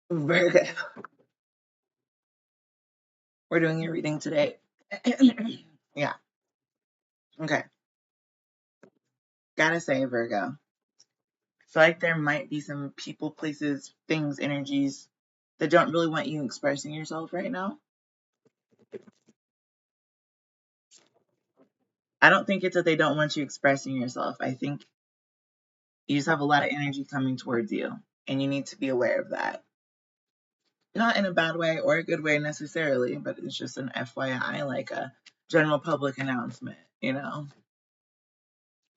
Virgo. We're doing your reading today. Yeah. Okay. Gotta say, Virgo. I feel like there might be some people, places, things, energies that don't really want you expressing yourself right now. I don't think it's that they don't want you expressing yourself. I think you just have a lot of energy coming towards you, and you need to be aware of that. Not in a bad way or a good way necessarily, but it's just an FYI, like a general public announcement.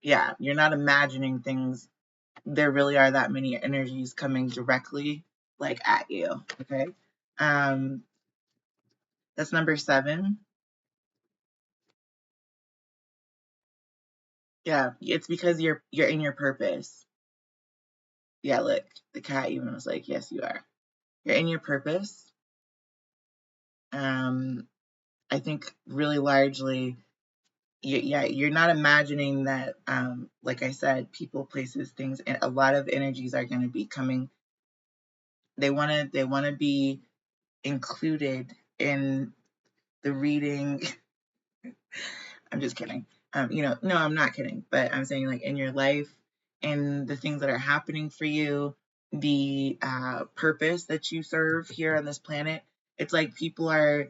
Yeah, you're not imagining things. There really are that many energies coming directly like at you. Okay. Um, that's number 7. Yeah, it's because you're in your purpose. Yeah, look, the cat even was like, yes, you are. You're in your purpose. Um, I think really largely, yeah, you're not imagining that. Like I said, people, places, things, and a lot of energies are going to be coming. They want to be included in the reading. I'm just kidding. No, I'm not kidding, but I'm saying like in your life and the things that are happening for you, the purpose that you serve here on this planet. It's like people are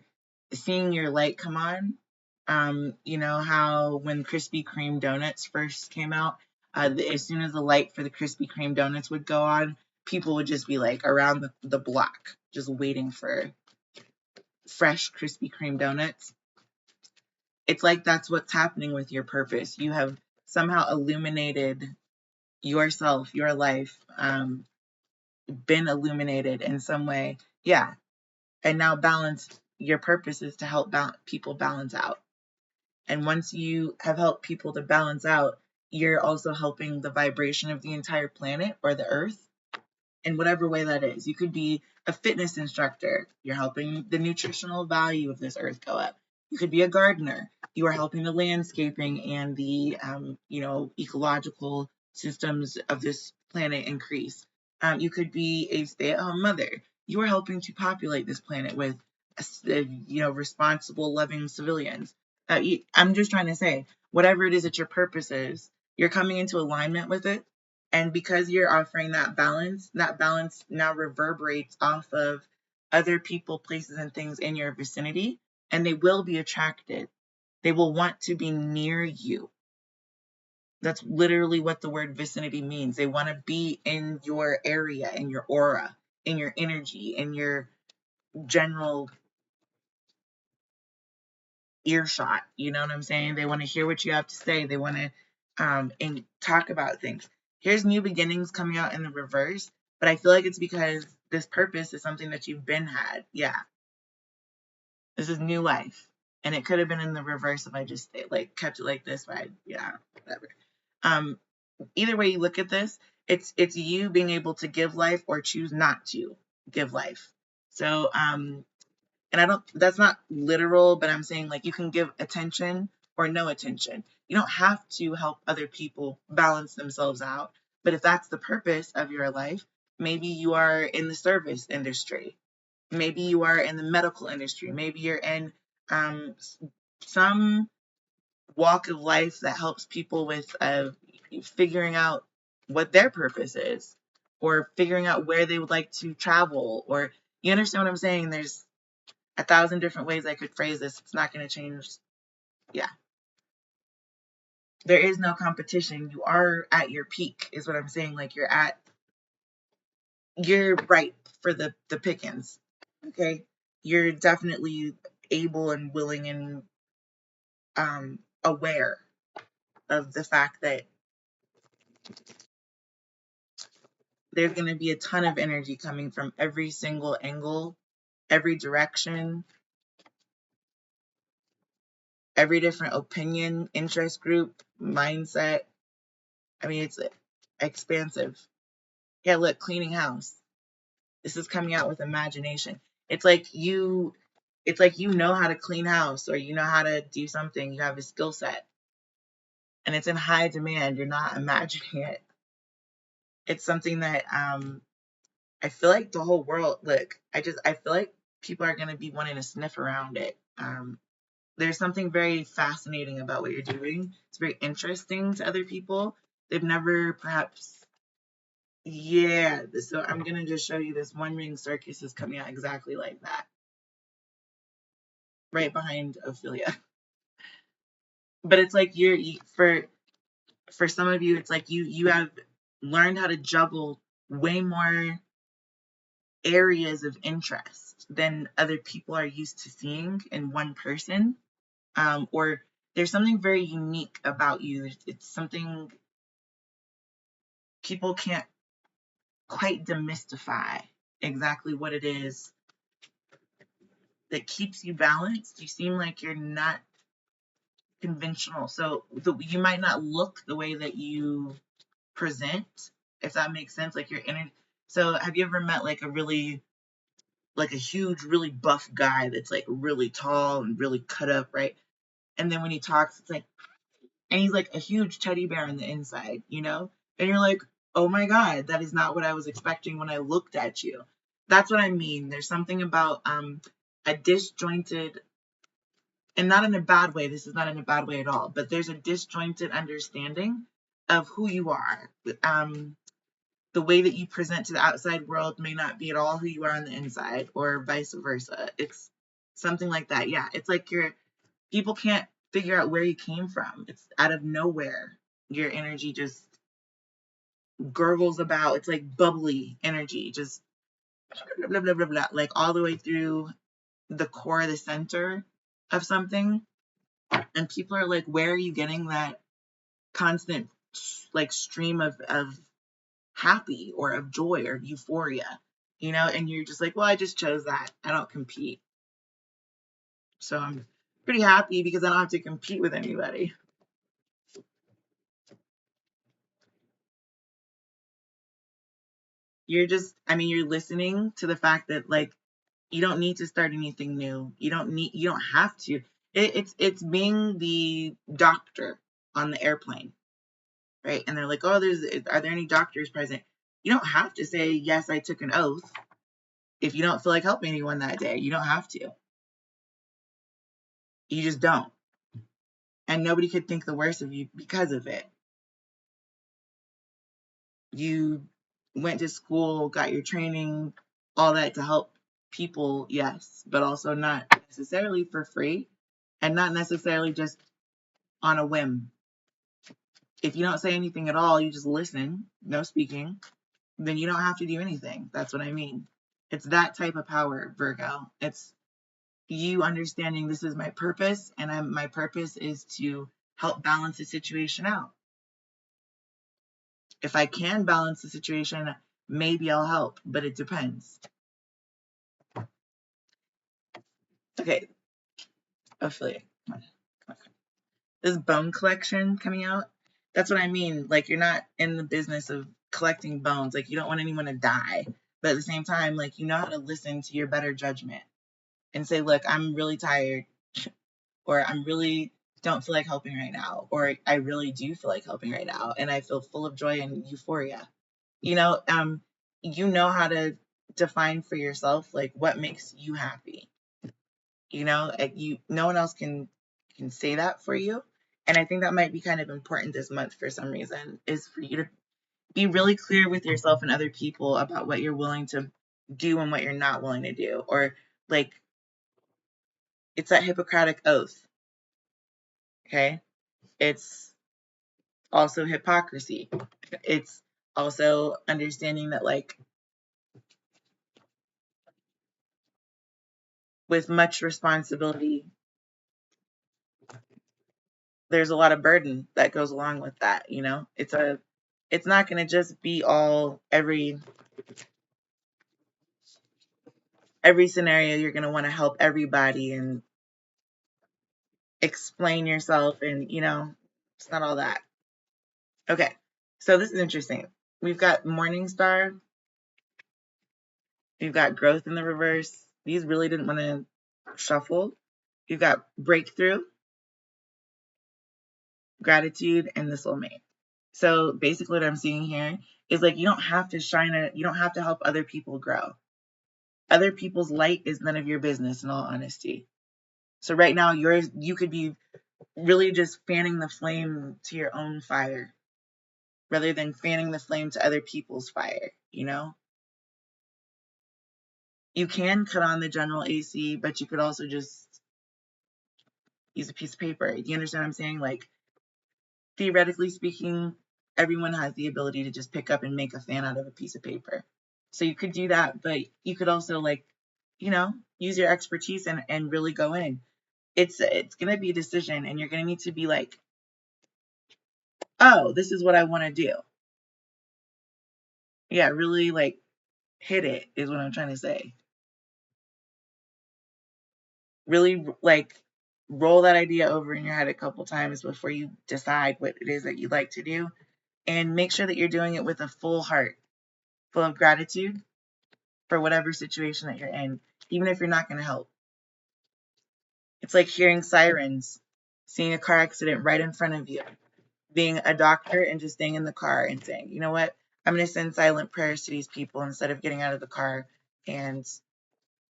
seeing your light come on. You know how when Krispy Kreme donuts first came out, as soon as the light for the Krispy Kreme donuts would go on, people would just be like around the block, just waiting for fresh Krispy Kreme donuts. It's like that's what's happening with your purpose. You have somehow illuminated yourself, your life, been illuminated in some way. Yeah. And now balance. Your purpose is to help people balance out. And once you have helped people to balance out, you're also helping the vibration of the entire planet or the earth in whatever way that is. You could be a fitness instructor. You're helping the nutritional value of this earth go up. You could be a gardener. You are helping the landscaping and the ecological systems of this planet increase. You could be a stay-at-home mother. You are helping to populate this planet with responsible, loving civilians. I'm just trying to say, whatever it is that your purpose is, you're coming into alignment with it, and because you're offering that balance now reverberates off of other people, places, and things in your vicinity, and they will be attracted. They will want to be near you. That's literally what the word vicinity means. They want to be in your area, in your aura, in your energy, in your general earshot. You know what I'm saying? They want to hear what you have to say. They want to and talk about things. Here's new beginnings coming out in the reverse, but I feel like it's because this purpose is something that you've been had. Yeah, this is new life, and it could have been in the reverse if I just like kept it like this. But yeah, whatever. Um, Either way you look at this, it's you being able to give life or choose not to give life. So and I don't, that's not literal, but I'm saying like you can give attention or no attention. You don't have to help other people balance themselves out. But if that's the purpose of your life, maybe you are in the service industry. Maybe you are in the medical industry. Maybe you're in um, some walk of life that helps people with figuring out what their purpose is, or figuring out where they would like to travel, or you understand what I'm saying? There's 1,000 different ways I could phrase this. It's not going to change. Yeah. There is no competition. You are at your peak, is what I'm saying. Like you're ripe for the pickings. Okay. You're definitely able and willing and aware of the fact that there's going to be a ton of energy coming from every single angle, every direction, every different opinion, interest group, mindset. I mean, it's expansive. Yeah, look, cleaning house. This is coming out with imagination. It's like you know how to clean house, or you know how to do something. You have a skill set, and it's in high demand. You're not imagining it. It's something that I feel like the whole world, look, I feel like people are going to be wanting to sniff around it. There's something very fascinating about what you're doing. It's very interesting to other people. They've never perhaps, yeah. So I'm going to just show you this one ring circus is coming out exactly like that, right behind Ophelia. But it's like for some of you, it's like you have learned how to juggle way more areas of interest than other people are used to seeing in one person. Or there's something very unique about you. It's something people can't quite demystify exactly what it is that keeps you balanced. You seem like you're not conventional. So you might not look the way that you present, if that makes sense. Like your inner. So have you ever met like a huge, really buff guy that's like really tall and really cut up, right? And then when he talks, it's like, and he's like a huge teddy bear on the inside, you know? And you're like, oh my God, that is not what I was expecting when I looked at you. That's what I mean. There's something about a disjointed, and not in a bad way, this is not in a bad way at all, but there's a disjointed understanding of who you are. The way that you present to the outside world may not be at all who you are on the inside, or vice versa. It's something like that. Yeah, it's like people can't figure out where you came from. It's out of nowhere. Your energy just gurgles about. It's like bubbly energy, just blah, blah, blah, blah, blah, like all the way through the core, the center of something. And people are like, where are you getting that constant like stream of happy or of joy or euphoria? You know, and you're just like, well, I just chose that. I don't compete. So I'm pretty happy because I don't have to compete with anybody. You're just, I mean, you're listening to the fact that like you don't need to start anything new. You don't have to. It's being the doctor on the airplane, right? And they're like, oh, are there any doctors present? You don't have to say, yes, I took an oath. If you don't feel like helping anyone that day, you don't have to. You just don't. And nobody could think the worst of you because of it. You went to school, got your training, all that to help people, yes, but also not necessarily for free and not necessarily just on a whim. If you don't say anything at all, you just listen, no speaking, then you don't have to do anything. That's what I mean. It's that type of power, Virgo. It's you understanding this is my purpose, and my purpose is to help balance the situation out. If I can balance the situation, maybe I'll help, but it depends. Okay, affiliate. Come on. This bone collection coming out. That's what I mean. Like you're not in the business of collecting bones. Like you don't want anyone to die. But at the same time, like you know how to listen to your better judgment and say, look, I'm really tired, or I'm really don't feel like helping right now, or I really do feel like helping right now, and I feel full of joy and euphoria. You know, you know how to define for yourself like what makes you happy. You know, no one else can say that for you. And I think that might be kind of important this month for some reason, is for you to be really clear with yourself and other people about what you're willing to do and what you're not willing to do. Or like it's that Hippocratic oath. Okay. It's also hypocrisy. It's also understanding that like with much responsibility, there's a lot of burden that goes along with that, you know? It's not going to just be all every scenario you're going to want to help everybody and explain yourself, and you know, it's not all that. Okay. So this is interesting. We've got Morning Star, we've got Growth in the reverse. These really didn't want to shuffle. You've got Breakthrough, Gratitude, and the Soulmate. So basically what I'm seeing here is like, you don't have to you don't have to help other people grow. Other people's light is none of your business, in all honesty. So right now, you could be really just fanning the flame to your own fire rather than fanning the flame to other people's fire, you know? You can cut on the general AC, but you could also just use a piece of paper. Do you understand what I'm saying? Like, theoretically speaking, everyone has the ability to just pick up and make a fan out of a piece of paper. So you could do that, but you could also, like, use your expertise and really go in. It's gonna be a decision, and you're gonna need to be like, oh, this is what I want to do. Yeah, really like hit it is what I'm trying to say. Really like roll that idea over in your head a couple times before you decide what it is that you'd like to do, and make sure that you're doing it with a full heart, full of gratitude for whatever situation that you're in, even if you're not going to help. It's like hearing sirens, seeing a car accident right in front of you, being a doctor and just staying in the car and saying, you know what, I'm going to send silent prayers to these people instead of getting out of the car and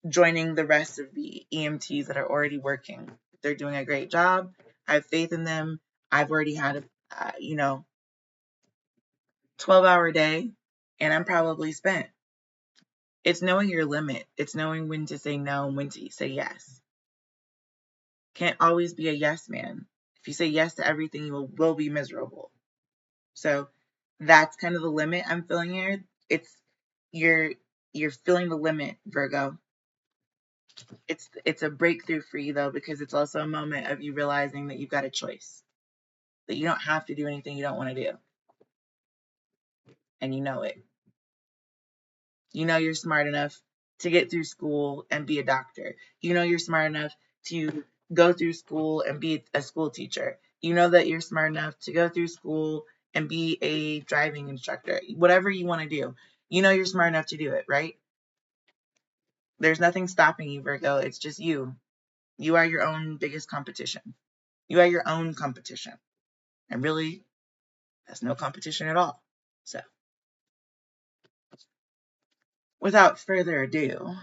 joining the rest of the EMTs that are already working. They're doing a great job. I have faith in them. I've already had a 12-hour day, and I'm probably spent. It's knowing your limit. It's knowing when to say no and when to say yes. Can't always be a yes man. If you say yes to everything, you will be miserable. So that's kind of the limit I'm feeling here. It's you're feeling the limit, Virgo. It's a breakthrough for you though, because it's also a moment of you realizing that you've got a choice. That you don't have to do anything you don't want to do. And you know it. You know you're smart enough to get through school and be a doctor. You know you're smart enough to go through school and be a school teacher. You know that you're smart enough to go through school and be a driving instructor. Whatever you want to do, you know you're smart enough to do it, right? There's nothing stopping you, Virgo. It's just you. You are your own biggest competition. You are your own competition. And really, that's no competition at all. So, without further ado,